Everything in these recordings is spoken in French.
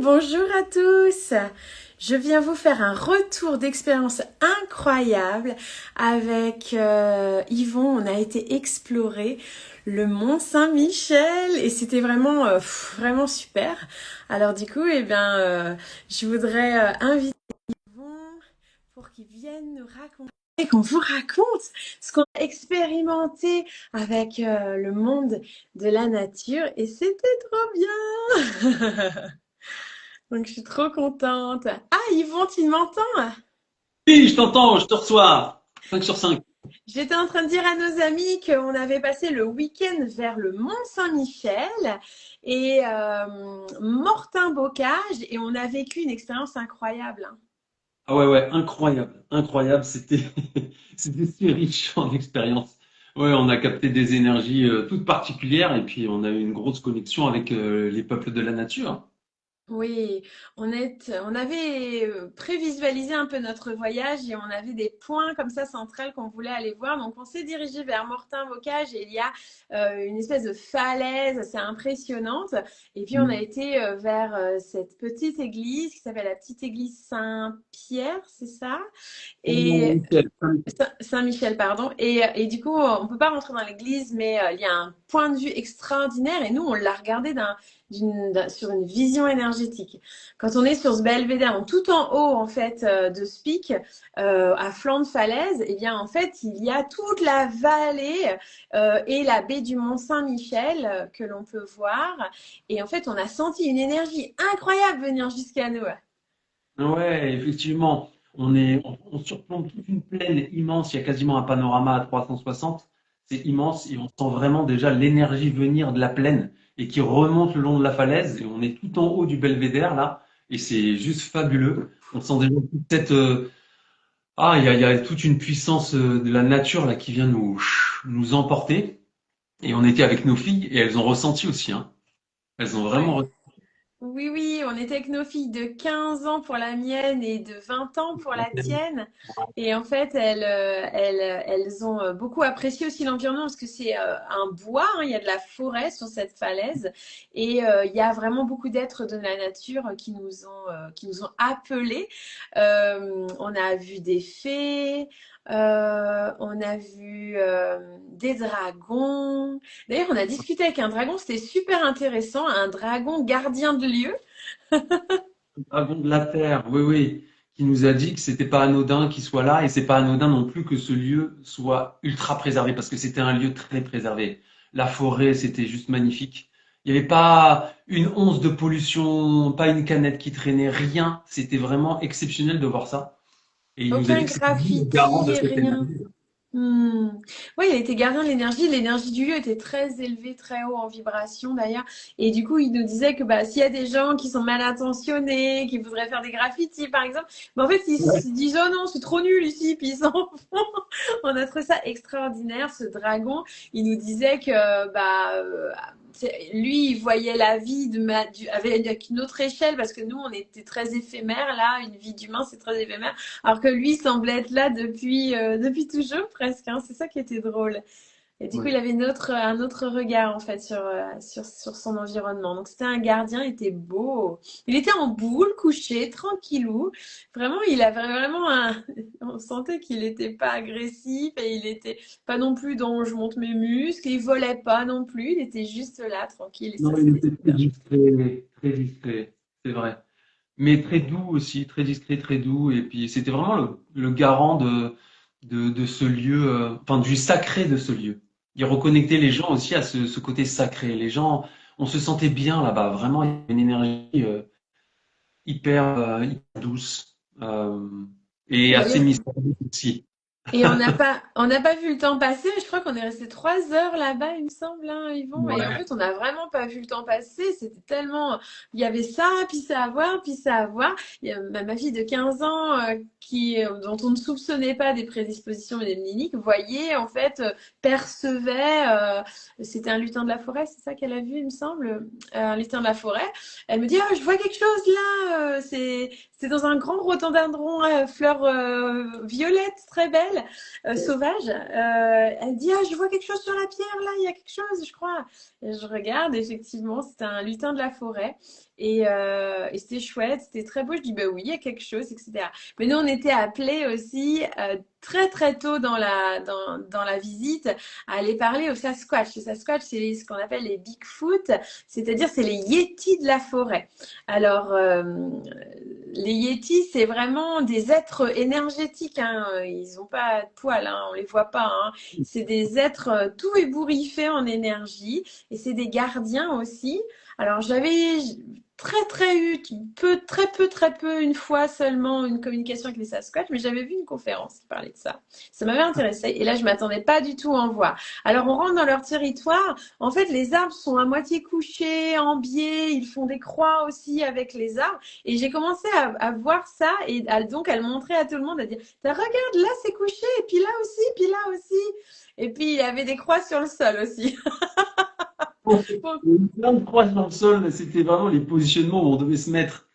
bonjour à tous. Je viens vous faire un retour d'expérience incroyable avec Yvon. On a été explorer le Mont Saint-Michel et c'était vraiment vraiment super. Alors du coup, je voudrais inviter Yvon pour qu'il vienne nous raconter, qu'on vous raconte ce qu'on a expérimenté avec le monde de la nature et c'était trop bien. Donc, je suis trop contente. Ah, Yvon, tu m'entends? Oui, je t'entends, je te reçois. 5 sur 5. J'étais en train de dire à nos amis qu'on avait passé le week-end vers le Mont Saint-Michel et Mortain-Bocage et on a vécu une expérience incroyable, hein. Ah ouais, ouais, incroyable, incroyable. C'était, c'était si riche en expérience. Ouais, on a capté des énergies toutes particulières et puis on a eu une grosse connexion avec les peuples de la nature. Oui, on avait prévisualisé un peu notre voyage et on avait des points comme ça centrales qu'on voulait aller voir. Donc, on s'est dirigé vers Mortain-Bocage et il y a une espèce de falaise assez impressionnante. Et puis, on a Mm. été vers cette petite église qui s'appelle la petite église Saint-Pierre, c'est ça? Et Nickel. Saint-Michel, pardon. Et du coup, on peut pas rentrer dans l'église, mais il y a un point de vue extraordinaire. Et nous, on l'a regardé sur une vision énergétique. Quand on est sur ce belvédère, donc tout en haut en fait de ce pic, à flanc de falaise, et bien en fait il y a toute la vallée et la baie du Mont Saint-Michel que l'on peut voir. Et en fait, on a senti une énergie incroyable venir jusqu'à nous. Ouais, effectivement, on surplombe toute une plaine immense. Il y a quasiment un panorama à 360. C'est immense et on sent vraiment déjà l'énergie venir de la plaine et qui remonte le long de la falaise. Et on est tout en haut du belvédère là et c'est juste fabuleux. On sent déjà toute cette il y a toute une puissance de la nature là qui vient nous emporter. Et on était avec nos filles et elles ont ressenti aussi, hein. Elles ont vraiment Ouais. ressenti. Oui, oui, on était avec nos filles de 15 ans pour la mienne et de 20 ans pour la tienne. Et en fait, elles ont beaucoup apprécié aussi l'environnement parce que c'est un bois, hein, il y a de la forêt sur cette falaise et il y a vraiment beaucoup d'êtres de la nature qui nous ont appelés. On a vu des fées, on a vu des dragons. D'ailleurs, on a discuté avec un dragon, c'était super intéressant, un dragon gardien de lieu. Le dragon de la terre, oui, oui, qui nous a dit que c'était pas anodin qu'il soit là et c'est pas anodin non plus que ce lieu soit ultra préservé parce que c'était un lieu très préservé. La forêt, c'était juste magnifique. Il n'y avait pas une once de pollution, pas une canette qui traînait, rien. C'était vraiment exceptionnel de voir ça. Et il nous a Aucun dit que c'était lui le garant de graffiti, cette rien. énergie. Hmm. Oui, il a été gardien de l'énergie. L'énergie du lieu était très élevée, très haut en vibration d'ailleurs. Et du coup, il nous disait que bah, s'il y a des gens qui sont mal intentionnés, qui voudraient faire des graffitis par exemple, bah, en fait, ils Ouais. se disent oh non, c'est trop nul ici, puis ils s'en vont. On a trouvé ça extraordinaire, ce dragon. Il nous disait que lui, il voyait la vie avec une autre échelle parce que nous, on était très éphémère là. Une vie d'humain, c'est très éphémère. Alors que lui semblait être là depuis toujours presque, hein. C'est ça qui était drôle. Et du coup, il Ouais. avait un autre regard en fait sur son environnement. Donc c'était un gardien, il était beau. Il était en boule, couché, tranquillou. Vraiment, il avait vraiment un... On sentait qu'il n'était pas agressif et il était pas non plus dans je monte mes muscles. Il volait pas non plus. Il était juste là, tranquille. Et ça, Non, il c'était était super. très discret, c'est vrai. Mais très doux aussi, très discret, très doux. Et puis c'était vraiment le garant de ce lieu, enfin du sacré de ce lieu. Il reconnectait les gens aussi à ce côté sacré. Les gens, on se sentait bien là-bas, vraiment il y avait une énergie hyper douce et assez Et mystérieuse aussi. Et on n'a pas vu le temps passer. Je crois qu'on est resté 3 heures là-bas, il me semble, hein, Yvon. Et en Ouais. fait, on n'a vraiment pas vu le temps passer. C'était tellement, il y avait ça, puis ça à voir, puis ça à voir. Il y a ma fille de 15 ans, dont on ne soupçonnait pas des prédispositions ménéniques, voyait, en fait, percevait, c'était un lutin de la forêt, c'est ça qu'elle a vu, il me semble, un lutin de la forêt. Elle me dit, oh, je vois quelque chose là, C'était dans un grand rhododendron fleur violette, très belle, sauvage. Elle dit, ah, je vois quelque chose sur la pierre, là, il y a quelque chose, je crois. Et je regarde, effectivement, c'était un lutin de la forêt. Et c'était chouette, c'était très beau. Je dis, bah oui, il y a quelque chose, etc. Mais nous, on était appelés aussi très très tôt dans la visite à aller parler au Sasquatch. Le Sasquatch, c'est ce qu'on appelle les Bigfoot, c'est-à-dire c'est les Yétis de la forêt. Alors, les Yétis, c'est vraiment des êtres énergétiques, hein. Ils n'ont pas de poils, hein. On les voit pas, hein. C'est des êtres tout ébouriffés en énergie et c'est des gardiens aussi. Alors, j'avais très eu très peu une fois seulement une communication avec les Sasquatch, mais j'avais vu une conférence qui parlait de ça. Ça m'avait intéressé et là je m'attendais pas du tout à en voir. Alors on rentre dans leur territoire. En fait, les arbres sont à moitié couchés, en biais. Ils font des croix aussi avec les arbres. Et j'ai commencé à voir ça et donc à le montrer à tout le monde, à dire regarde là c'est couché et puis là aussi, puis là aussi. Et puis il y avait des croix sur le sol aussi. Il y a eu plein de croix dans le sol, c'était vraiment les positionnements où on devait se mettre.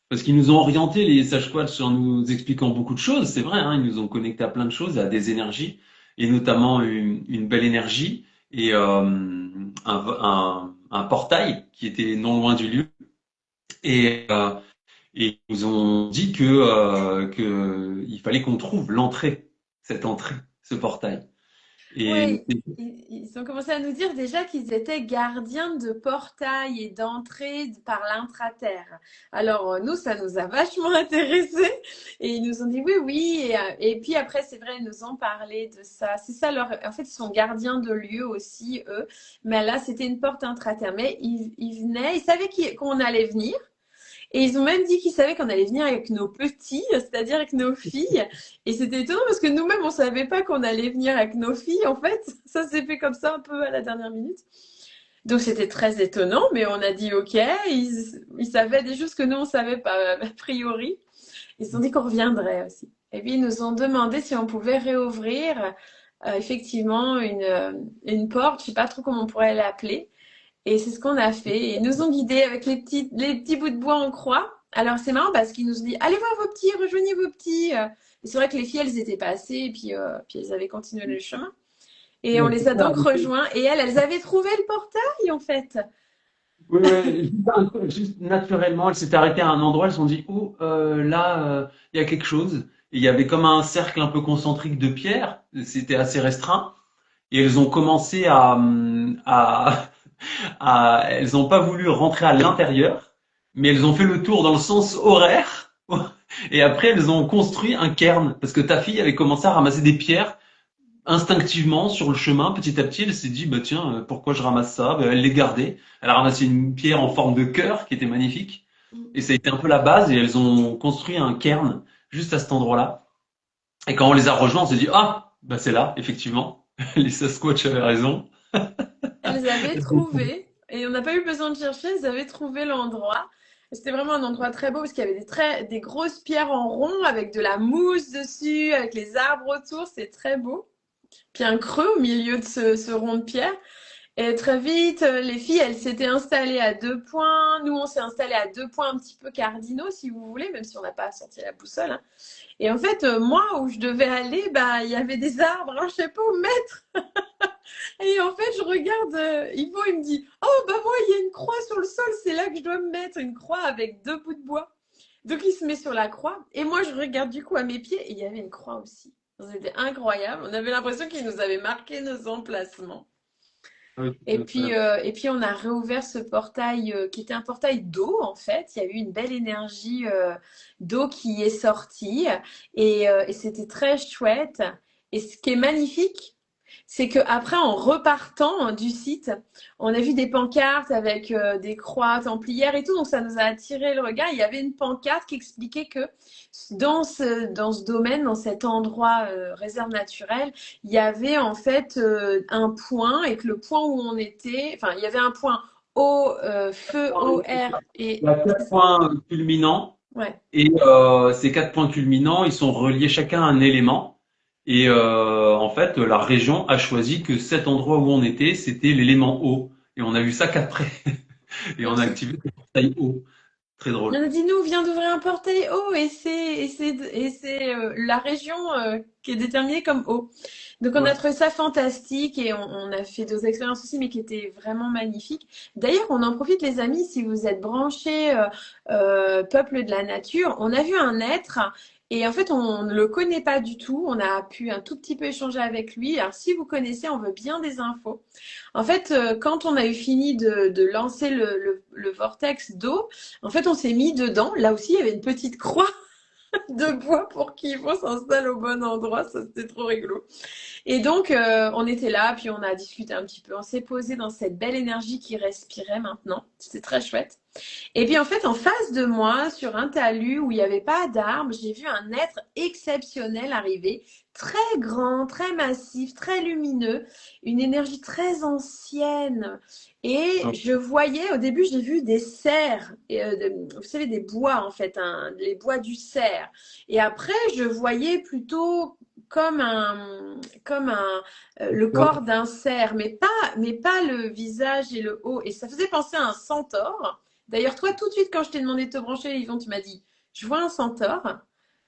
Parce qu'ils nous ont orientés, les Sasquatch, en nous expliquant beaucoup de choses, c'est vrai, hein, ils nous ont connectés à plein de choses, à des énergies, et notamment une belle énergie, et un portail qui était non loin du lieu. Et ils nous ont dit que il fallait qu'on trouve cette entrée, ce portail. Et Oui, ils ont commencé à nous dire déjà qu'ils étaient gardiens de portails et d'entrées par l'intraterre. Alors, nous, ça nous a vachement intéressés. Et ils nous ont dit oui, oui. Et puis après, c'est vrai, ils nous ont parlé de ça. C'est ça leur. En fait, ils sont gardiens de lieux aussi, eux. Mais là, c'était une porte intraterre. Mais ils venaient, ils savaient qu'on allait venir. Et ils ont même dit qu'ils savaient qu'on allait venir avec nos petits, c'est-à-dire avec nos filles. Et c'était étonnant parce que nous-mêmes, on savait pas qu'on allait venir avec nos filles, en fait. Ça s'est fait comme ça un peu à la dernière minute. Donc c'était très étonnant, mais on a dit OK. Ils savaient des choses que nous, on savait pas, a priori. Ils se sont dit qu'on reviendrait aussi. Et puis ils nous ont demandé si on pouvait réouvrir effectivement une porte, je sais pas trop comment on pourrait l'appeler. Et c'est ce qu'on a fait. Et ils nous ont guidés avec les petits bouts de bois en croix. Alors c'est marrant parce qu'ils nous ont dit allez voir vos petits, rejoignez vos petits. Et c'est vrai que les filles elles étaient passées et puis elles avaient continué le chemin. Et on ouais, les c'est a ça. donc rejoints et elles avaient trouvé le portail en fait. Oui, oui, juste naturellement, elles s'étaient arrêtées à un endroit, elles se sont dit, oh, là, il y a quelque chose. Et il y avait comme un cercle un peu concentrique de pierre, c'était assez restreint. Et elles ont commencé elles n'ont pas voulu rentrer à l'intérieur, mais elles ont fait le tour dans le sens horaire. Et après, elles ont construit un cairn, parce que ta fille avait commencé à ramasser des pierres instinctivement sur le chemin, petit à petit, elle s'est dit, bah tiens, pourquoi je ramasse ça? Bah, elle les gardait. Elle a ramassé une pierre en forme de cœur qui était magnifique. Et ça a été un peu la base et elles ont construit un cairn juste à cet endroit-là. Et quand on les a rejoints, on s'est dit, ah, bah c'est là, effectivement. Les Sasquatch avaient raison. Elles avaient trouvé et on n'a pas eu besoin de chercher, elles avaient trouvé l'endroit. C'était vraiment un endroit très beau parce qu'il y avait des grosses pierres en rond avec de la mousse dessus, avec les arbres autour, c'est très beau. Puis un creux au milieu de ce rond de pierre. Et très vite, les filles, elles s'étaient installées à 2 points. Nous, on s'est installés à 2 points un petit peu cardinaux, si vous voulez, même si on n'a pas sorti la boussole, hein. Et en fait, moi, où je devais aller, bah, il y avait des arbres, hein, je sais pas où me mettre. Et en fait, je regarde Ivo, il me dit, oh, bah moi, il y a une croix sur le sol, c'est là que je dois me mettre, une croix avec 2 bouts de bois. Donc, il se met sur la croix. Et moi, je regarde du coup à mes pieds, et il y avait une croix aussi. C'était incroyable. On avait l'impression qu'il nous avait marqué nos emplacements. Oui, Et puis on a réouvert ce portail qui était un portail d'eau en fait. Il y a eu une belle énergie d'eau qui est sortie et c'était très chouette. Et ce qui est magnifique, c'est qu'après, en repartant du site, on a vu des pancartes avec des croix templières et tout, donc ça nous a attiré le regard. Il y avait une pancarte qui expliquait que dans ce domaine, dans cet endroit réserve naturelle, il y avait en fait un point et que le point où on était, enfin, il y avait un point O, feu, O, R il y et a 4 points culminants. ouais. Et ces 4 points culminants, ils sont reliés chacun à un élément. Et en fait, la région a choisi que cet endroit où on était, c'était l'élément eau. Et on a vu ça qu'après. Et on Donc a c'est activé le portail eau. Très On drôle. a dit, nous, vient d'ouvrir un portail haut et c'est la région qui est déterminée comme haut. Donc on a Ouais. trouvé ça fantastique et on a fait d'autres expériences aussi, mais qui étaient vraiment magnifiques. D'ailleurs, on en profite, les amis, si vous êtes branchés peuple de la nature, on a vu un être et en fait on ne le connaît pas du tout. On a pu un tout petit peu échanger avec lui. Alors si vous connaissez, on veut bien des infos. En fait, quand on a eu fini de lancer le vortex d'eau, en fait, on s'est mis dedans. Là aussi, il y avait une petite croix de bois pour qu'Yvon s'installe au bon endroit. Ça, c'était trop rigolo. Et donc, on était là, puis on a discuté un petit peu. On s'est posé dans cette belle énergie qui respirait maintenant. C'était très chouette. Et puis en fait, en face de moi, sur un talus où il n'y avait pas d'arbres, j'ai vu un être exceptionnel arriver, très grand, très massif, très lumineux, une énergie très ancienne. Et Ah je voyais, au début, j'ai vu des cerfs, vous savez, des bois en fait, les bois du cerf. Et après, je voyais plutôt le corps d'un cerf, mais pas le visage et le haut. Et ça faisait penser à un centaure. D'ailleurs, toi, tout de suite, quand je t'ai demandé de te brancher, Yvon, tu m'as dit, je vois un centaure.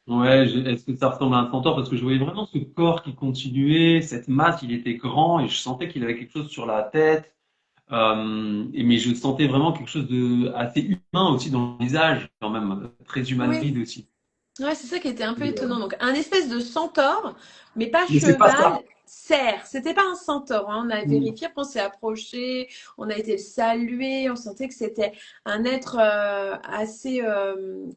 ouais, est-ce que ça ressemble à un centaure? Parce que je voyais vraiment ce corps qui continuait, cette masse, il était grand et je sentais qu'il avait quelque chose sur la tête. Mais je sentais vraiment quelque chose de assez humain aussi dans le visage, quand même, très Oui. humanoïde aussi. Ouais, c'est ça qui était un peu Et, étonnant. Donc, un espèce de centaure, mais pas mais c'est pas cheval, ça. cerf. C'était pas un centaure, hein. On a vérifié, après on s'est approché, on a été le saluer, on sentait que c'était un être assez,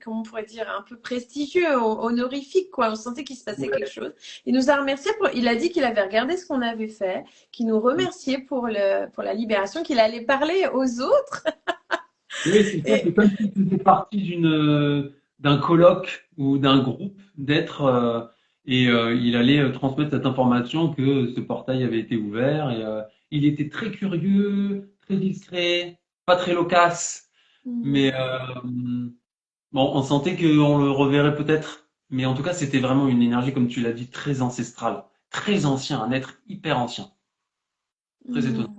comment on pourrait dire, un peu prestigieux, honorifique, quoi. On sentait qu'il se passait quelque chose. Il nous a remercié il a dit qu'il avait regardé ce qu'on avait fait, qu'il nous remerciait pour la libération, qu'il allait parler aux autres. Oui, c'est ça, c'est Et, comme si tu faisais partie d'un colloque ou d'un groupe d'êtres il allait transmettre cette information que ce portail avait été ouvert il était très curieux, très discret, pas très loquace, mais Hmm. bon, on sentait qu'on le reverrait peut-être, mais en tout cas, c'était vraiment une énergie, comme tu l'as dit, très ancestrale, très ancien, un être hyper ancien, très Hmm. étonnant.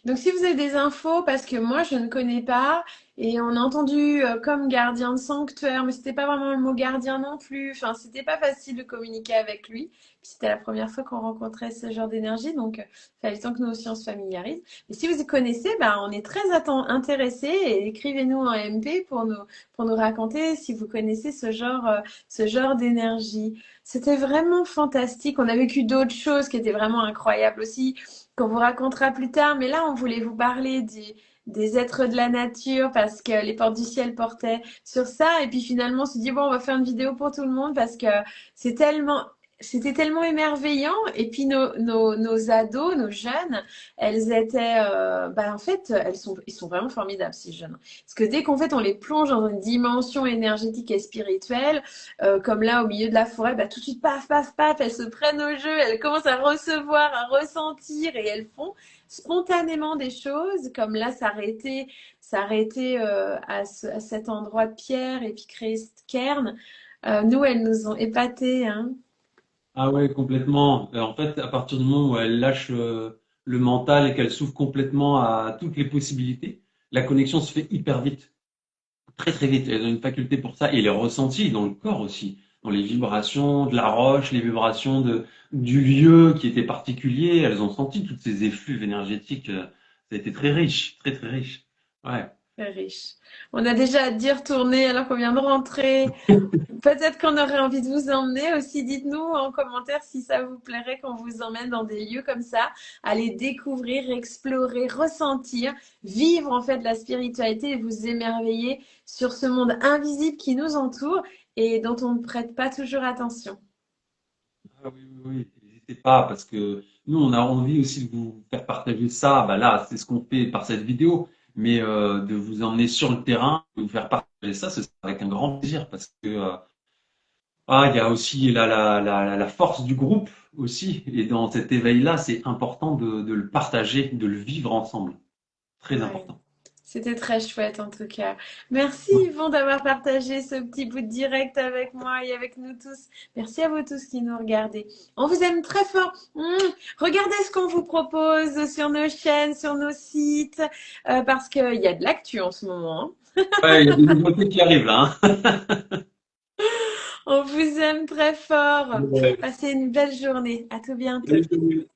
Donc, si vous avez des infos, parce que moi, je ne connais pas, et on a entendu comme gardien de sanctuaire, mais c'était pas vraiment le mot gardien non plus. Enfin, c'était pas facile de communiquer avec lui. Puis c'était la première fois qu'on rencontrait ce genre d'énergie, donc il fallait le temps que nous aussi on se familiarise. Mais si vous y connaissez, bah, on est très intéressés et écrivez-nous en MP pour nous raconter si vous connaissez ce genre d'énergie. C'était vraiment fantastique. On a vécu d'autres choses qui étaient vraiment incroyables aussi qu'on vous racontera plus tard. Mais là, on voulait vous parler des êtres de la nature parce que les portes du ciel portaient sur ça. Et puis finalement, on s'est dit, bon, on va faire une vidéo pour tout le monde parce que c'est tellement, c'était tellement émerveillant. Et puis nos ados, nos jeunes, elles étaient, bah, en fait, ils sont vraiment formidables, ces jeunes. Parce que dès qu'en fait, on les plonge dans une dimension énergétique et spirituelle, comme là, au milieu de la forêt, bah, tout de suite, paf, paf, paf, elles se prennent au jeu, elles commencent à recevoir, à ressentir et elles font spontanément des choses, comme là, s'arrêter à cet endroit de pierre et puis créer cette cairn. Nous, elles nous ont épatés, hein. Ah ouais, complètement. En fait, à partir du moment où elle lâche le mental et qu'elle s'ouvre complètement à toutes les possibilités, la connexion se fait hyper vite, très très vite. Elle a une faculté pour ça et les ressentis dans le corps aussi, dans les vibrations de la roche, les vibrations du lieu qui était particulier. Elles ont senti toutes ces effluves énergétiques. Ça a été très riche, très très riche. Ouais. Très riche. On a déjà hâte d'y retourner alors qu'on vient de rentrer. Peut-être qu'on aurait envie de vous emmener aussi. Dites-nous en commentaire si ça vous plairait qu'on vous emmène dans des lieux comme ça, aller découvrir, explorer, ressentir, vivre en fait la spiritualité et vous émerveiller sur ce monde invisible qui nous entoure et dont on ne prête pas toujours attention. Ah oui, oui, oui, n'hésitez pas, parce que nous, on a envie aussi de vous faire partager ça. Bah là, c'est ce qu'on fait par cette vidéo, mais de vous emmener sur le terrain, de vous faire partager ça, ce sera avec un grand plaisir, parce que il y a aussi la force du groupe aussi, et dans cet éveil-là, c'est important de le partager, de le vivre ensemble. Très Ouais. important. C'était très chouette en tout cas. Merci Yvon d'avoir partagé ce petit bout de direct avec moi et avec nous tous. Merci à vous tous qui nous regardez. On vous aime très fort. Regardez ce qu'on vous propose sur nos chaînes, sur nos sites, parce qu'il y a de l'actu en ce moment, hein. Ouais, il y a des nouveautés qui arrivent là, hein. On vous aime très fort. Ouais. Passez une belle journée. À tout bientôt. Salut.